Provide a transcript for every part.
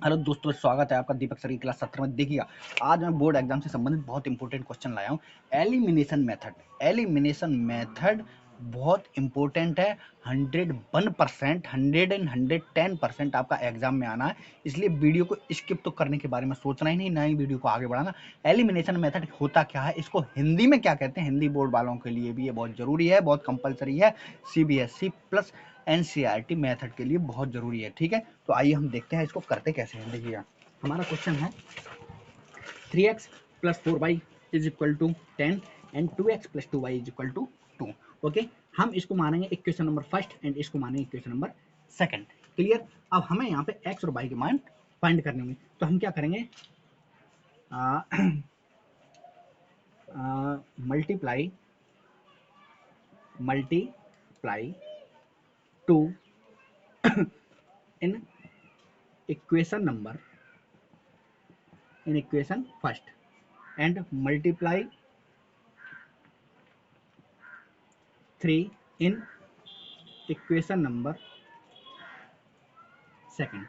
Hello दोस्तों, स्वागत है आपका दीपक सर की क्लास 17 में। देखिएगा, आज मैं बोर्ड एग्जाम से संबंधित बहुत इंपॉर्टेंट क्वेश्चन लाया हूँ। Elimination method. एलिमिनेशन मेथड बहुत इंपॉर्टेंट है। 101%, 110% आपका एग्जाम में आना है, इसलिए वीडियो को स्किप तो करने के बारे में सोचना ही नहीं, ना ही वीडियो को आगे बढ़ाना। एलिमिनेशन मेथड होता क्या है, इसको हिंदी में क्या कहते हैं, हिंदी बोर्ड वालों के लिए भी ये बहुत जरूरी है, बहुत कंपलसरी है। CBSE प्लस NCERT मेथड के लिए बहुत जरूरी है। ठीक है, तो आइए हम देखते हैं इसको करते कैसे हैं। देखिएगा, हमारा क्वेश्चन है 3x plus 4y is equal to 10 and 2x plus 2y is equal to 2। Okay, हम इसको मानेंगे इक्वेशन नंबर फर्स्ट एंड इसको मानेंगे इक्वेशन नंबर सेकंड। क्लियर। अब हमें यहाँ पे x और y के मान फाइंड करने होंगे, तो हम क्या करेंगे, multiply multiply two in equation first and multiply 3 in equation number second.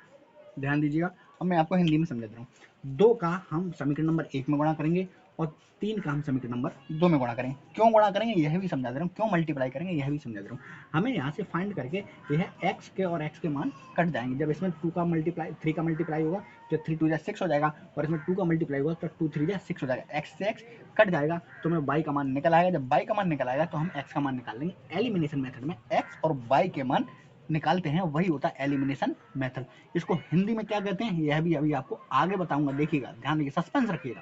ध्यान दीजिएगा, अब मैं आपको हिंदी में समझा दे रहा हूँ। 2 का हम समीकरण नंबर 1 में गुणा करेंगे और 3 का हम समीकरण नंबर 2 में गुणा करेंगे। क्यों गुणा करेंगे यह भी समझा दे रहा हूँ, क्यों मल्टीप्लाई करेंगे यह भी समझा दे रहा हूँ। हमें यहाँ से फाइंड करके यह x के और x के मान कट जाएंगे। जब इसमें 2 का मल्टीप्लाई 3 का मल्टीप्लाई होगा तो 3 2 6 हो जाएगा, और इसमें 2 का मल्टीप्लाई होगा तो 2 3 6 हो जाएगा। x से x कट जाएगा तो हमें y का मान निकल आएगा। जब y का मान निकल आएगा तो हम x का मान निकाल लेंगे। एलिमिनेशन मेथड में x और y के मान निकालते हैं, वही होता है एलिमिनेशन मेथड। इसको हिंदी में क्या कहते हैं यह भी अभी आपको आगे बताऊंगा। देखिएगा, ध्यान रखिए, सस्पेंस रखिएगा।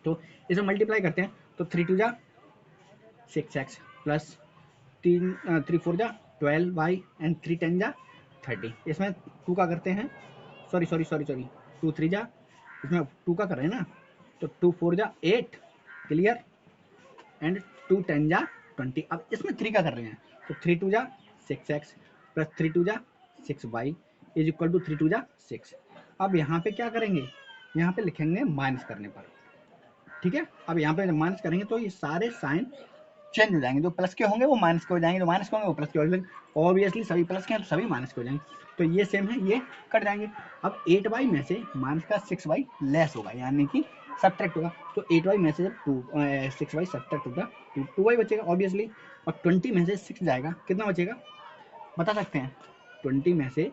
तो इसे मल्टीप्लाई करते हैं तो 3 2 जा 6x प्लस 3 4 जा 12y एंड 3 10 जा 30। इसमें 2 का करते हैं, सॉरी 2 3 जा, इसमें 2 का कर रहे हैं ना, तो 2 4 जा 8, क्लियर, एंड 2 10 जा 20। अब इसमें 3 का कर रहे हैं तो 3 2 जा 6x प्लस 3 2 जा 6y इज इक्वल टू 3 2 जा 6। अब यहाँ पे क्या करेंगे, यहाँ पे लिखेंगे माइनस करने पर। ठीक है, अब यहाँ पे जब माइनस करेंगे तो ये सारे साइन चेंज हो जाएंगे। जो प्लस के होंगे वो माइनस के हो जाएंगे, जो माइनस के होंगे वो प्लस के हो जाएंगे। ऑब्वियसली सभी प्लस के हैं तो सभी माइनस के हो जाएंगे, तो ये सेम है, ये कट जाएंगे। अब 8y में से माइनस का 6y लेस होगा, यानी कि सब्ट्रैक्ट होगा। तो 8y में से जब 6y सब्ट्रैक्ट होगा तो 2y बचेगा ऑब्वियसली। और 20 में से 6 जाएगा, कितना बचेगा बता सकते हैं? 20 में से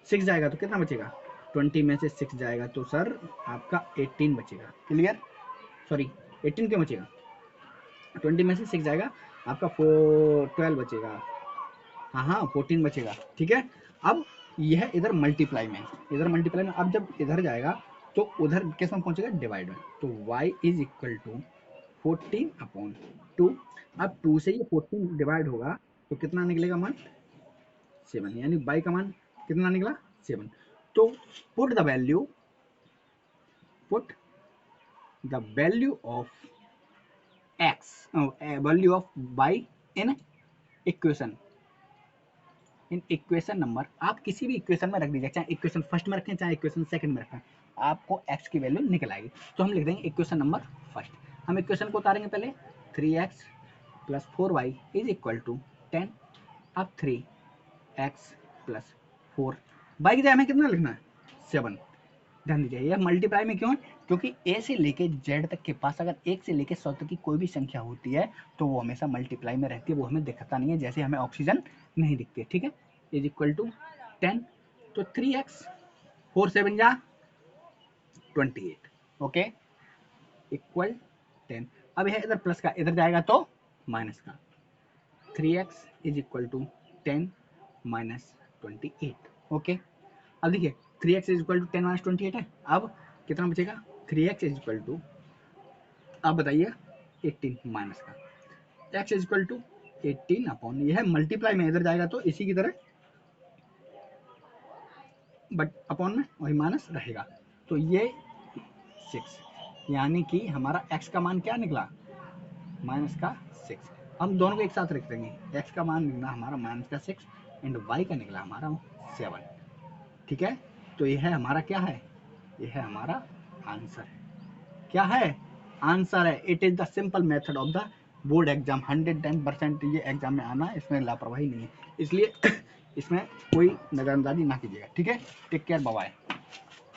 6 जाएगा तो कितना बचेगा? 20 में से 6 जाएगा तो सर आपका 18 बचेगा। क्लियर, सॉरी 18 क्यों बचेगा, 20 में से 6 जाएगा आपका 12 बचेगा, हाँ 14 बचेगा। ठीक है, अब यह इधर मल्टीप्लाई में, अब जब इधर जाएगा तो उधर किस में पहुंचेगा, डिवाइड में। तो y इज इक्वल टू 14/2। अब 2 से ये 14 डिवाइड होगा तो कितना निकलेगा मान, 7, यानी y का मान कितना निकला, 7। तो put the value of x, value of y in equation number, आप किसी भी इक्वेशन में रख दीजिए, चाहे इक्वेशन फर्स्ट में रखें चाहे इक्वेशन सेकंड में रखें, आपको x की वैल्यू निकल आएगी। तो हम लिख देंगे इक्वेशन नंबर फर्स्ट। हम इक्वेशन को उतारेंगे पहले, 3x plus 4y is equal to 10। अब 3x प्लस 4, y की जगह हमें कितना लिखना है, 7। ध्यान दीजिए, यह मल्टीप्लाई में क्यों है, क्योंकि a से लेके z तक के पास अगर 1 से लेके 100 तक की कोई भी संख्या होती है तो वो हमेशा मल्टीप्लाई में रहती है, वो हमें दिखता नहीं है, जैसे हमें ऑक्सीजन नहीं दिखती है। ठीक है, इज इक्वल टू 10। तो 3x 4 7 जा 28, ओके, इक्वल 10। अब यह इधर प्लस का इधर जाएगा तो माइनस का, 3x is equal to 10 minus 28। Okay, अब देखिए 3x is equal to 10 minus 28 है। अब कितना बचेगा, 3x इज इक्वल टू, अब बताइए 18 माइनस का x is equal to 18 upon, यह मल्टीप्लाई में इधर जाएगा तो इसी की तरह बट अपॉन में वही माइनस रहेगा। तो ये 6, यानी कि हमारा x का मान क्या निकला, माइनस का 6। हम दोनों को एक साथ रख देंगे, x का मान निकला हमारा माइनस का 6 एंड y का निकला हमारा 7। ठीक है, तो यह हमारा क्या है, यह है हमारा आंसर है। क्या है, आंसर है। It is the simple method of the board exam. 110% ये एग्जाम में आना, इसमें लापरवाही नहीं है, इसलिए इसमें कोई नजरअंदाजी ना कीजिएगा। ठीक है, टेक केयर, बाय बाय।